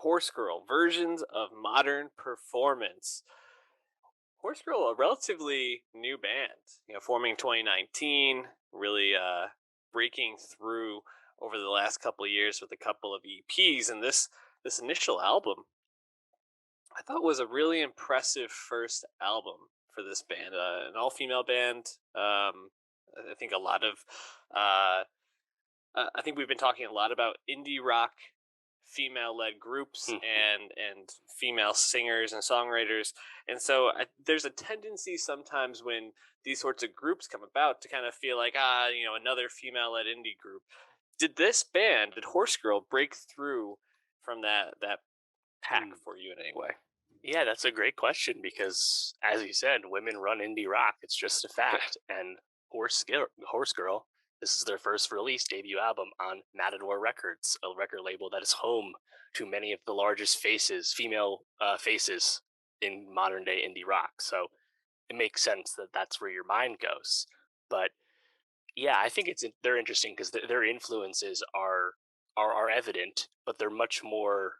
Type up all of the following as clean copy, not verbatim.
Horsegirl, versions of modern performance. Horsegirl, a relatively new band, forming 2019, really breaking through over the last couple of years with a couple of EPs, and this initial album I thought was a really impressive first album for this band, an all-female band. I think a lot of uh, I think we've been talking a lot about indie rock female-led groups and female singers and songwriters, and so there's a tendency sometimes when these sorts of groups come about to kind of feel like another female-led indie group. Did Horse Girl break through from that pack Hmm. for you in any way? Yeah, that's a great question because, as you said, women run indie rock. It's just a fact. And Horse Girl, this is their first release debut album on Matador Records, a record label that is home to many of the largest female faces in modern day indie rock. So it makes sense that that's where your mind goes. But yeah, I think they're interesting because their influences are evident, but they're much more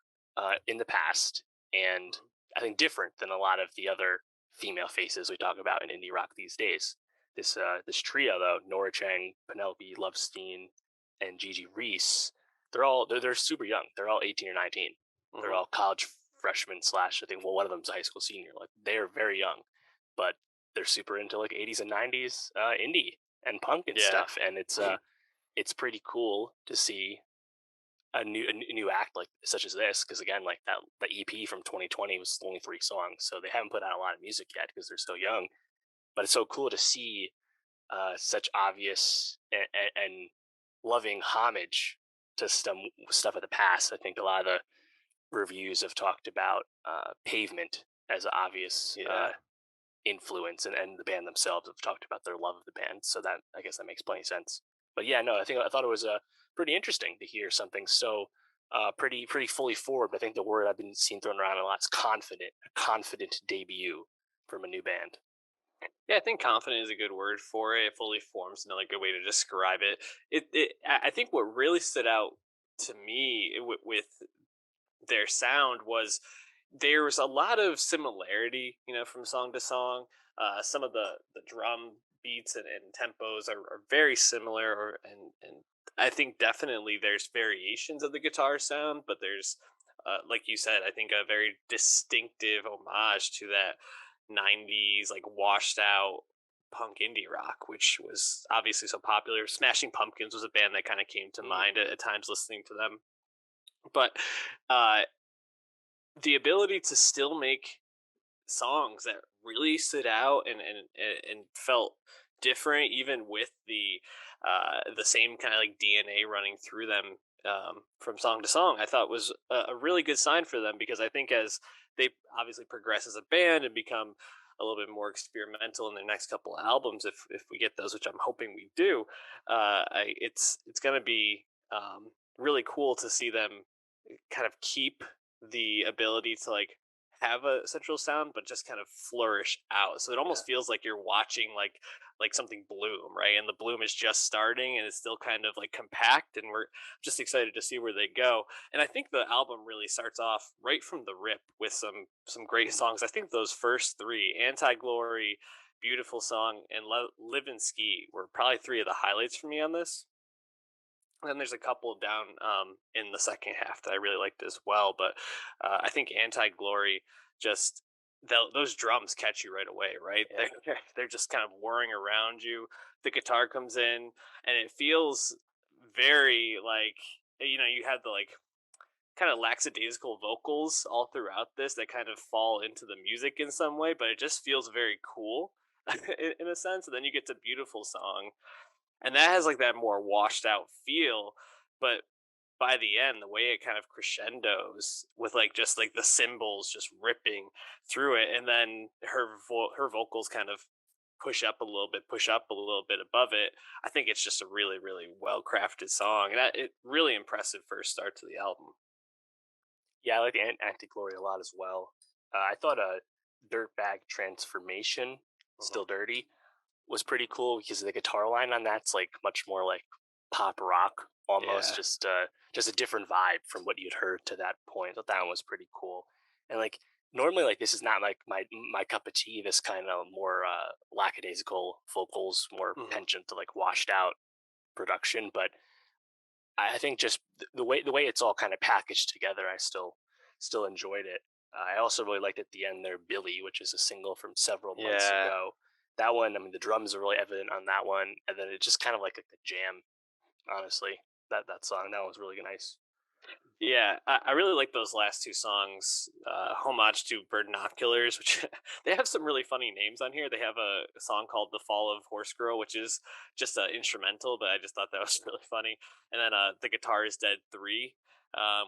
in the past, and I think different than a lot of the other female faces we talk about in indie rock these days. This trio though, Nora Chang, Penelope Lovestein, and Gigi Reese, they're super young. They're all 18 or 19. They're Hmm. all college freshmen slash I think one of them's a high school senior. Like they're very young, but they're super into like 80s and 90s indie and punk and Yeah. stuff, and it's pretty cool to see a new act like such as this because again like that the EP from 2020 was only 3 songs, so they haven't put out a lot of music yet because they're so young. But it's so cool to see such obvious and loving homage to some stuff of the past. I think a lot of the reviews have talked about Pavement as an obvious Yeah. influence, and the band themselves have talked about their love of the band. So that I guess that makes plenty of sense. But yeah, no, I thought it was pretty interesting to hear something so pretty fully forward. I think the word I've been seeing thrown around a lot is confident. A confident debut from a new band. Yeah, I think confident is a good word for it. It fully forms another good way to describe it. I think what really stood out to me with their sound was there was a lot of similarity, from song to song. Some of the drum beats and tempos are very similar, and I think definitely there's variations of the guitar sound, but there's, like you said, I think a very distinctive homage to that '90s like washed out punk indie rock, which was obviously so popular. Smashing Pumpkins was a band that kind of came to Mm, mind at times listening to them, but uh, the ability to still make songs that really stood out and felt different, even with the same kind of like DNA running through them, from song to song, I thought was a really good sign for them, because I think as they obviously progress as a band and become a little bit more experimental in their next couple of albums, if we get those, which I'm hoping we do, it's going to be really cool to see them kind of keep the ability to like have a central sound but just kind of flourish out, so it yeah. almost feels like you're watching like something bloom, right? And the bloom is just starting and it's still kind of like compact, and we're just excited to see where they go. And I think the album really starts off right from the rip with some great Mm, songs. I think those first three, Anti-Glory, Beautiful Song, and Live and Ski, were probably three of the highlights for me on this. And then there's a couple down in the second half that I really liked as well. But I think Anti Glory just, those drums catch you right away, right? yeah. They're just kind of whirring around you. The guitar comes in, and it feels very like, you have the like kind of lackadaisical vocals all throughout this that kind of fall into the music in some way, but it just feels very cool in a sense. And then you get to Beautiful Song, and that has like that more washed out feel, but by the end, the way it kind of crescendos with like just like the cymbals just ripping through it, and then her vocals kind of push up a little bit above it. I think it's just a really really well crafted song, and it really impressive first start to the album. Yeah, I like Anti Glory a lot as well. I thought Dirtbag Transformation, Mhm. Still Dirty, was pretty cool because the guitar line on that's like much more like pop rock almost, Yeah. just a different vibe from what you'd heard to that point. I thought that one was pretty cool. And like normally, like this is not like my cup of tea. This kind of more lackadaisical vocals, more Mhm. penchant to like washed out production. But I think just the way it's all kind of packaged together, I still enjoyed it. I also really liked at the end there Billy, which is a single from several months Yeah. ago. That one, I mean, the drums are really evident on that one, and then it's just kind of like a jam. Honestly, that song that was really nice. Yeah, I really like those last two songs. Homage to Birdnoculars, which they have some really funny names on here. They have a song called "The Fall of Horsegirl," which is just an instrumental, but I just thought that was really funny. And then "The Guitar Is Dead 3,"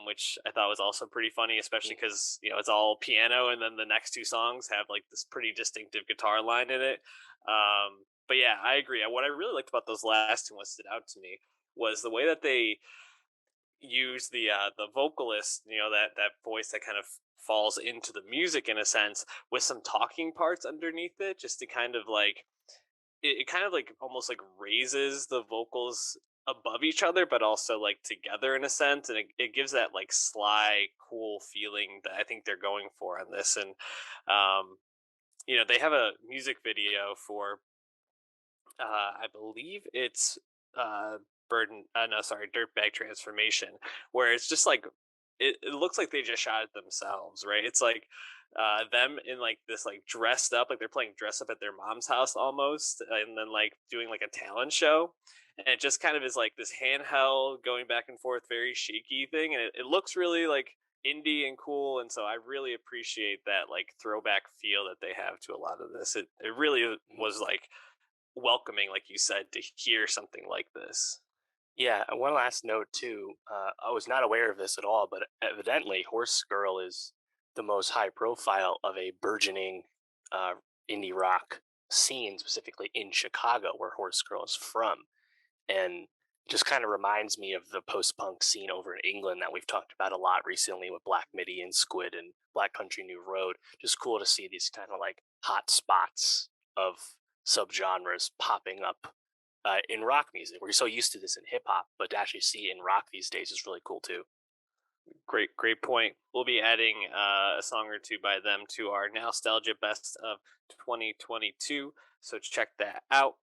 which I thought was also pretty funny, especially Mm. because it's all piano, and then the next two songs have like this pretty distinctive guitar line in it. But yeah, I agree. What I really liked about those last two, what stood out to me, was the way that they use the vocalist, that voice that kind of falls into the music in a sense, with some talking parts underneath it, just to kind of like it kind of like almost like raises the vocals above each other, but also like together in a sense, and it gives that like sly cool feeling that I think they're going for on this. And they have a music video for I believe it's burden no, sorry, dirtbag transformation, where it's just like it looks like they just shot it themselves, right? It's like them in like this like dressed up, like they're playing dress up at their mom's house almost, and then like doing like a talent show. And it just kind of is like this handheld going back and forth, very shaky thing, and it looks really like indie and cool. And so I really appreciate that like throwback feel that they have to a lot of this. It really Mhm. was like welcoming, like you said, to hear something like this. Yeah, one last note too. I was not aware of this at all, but evidently, Horse Girl is the most high profile of a burgeoning uh, indie rock scene, specifically in Chicago, where Horse Girl is from. And just kind of reminds me of the post-punk scene over in England that we've talked about a lot recently with Black Midi and Squid and Black Country New Road. Just cool to see these kind of like hot spots of subgenres popping up in rock music. We're so used to this in hip hop, but to actually see it in rock these days is really cool too. Great point. We'll be adding a song or two by them to our Nostalgia Best of 2022. So check that out.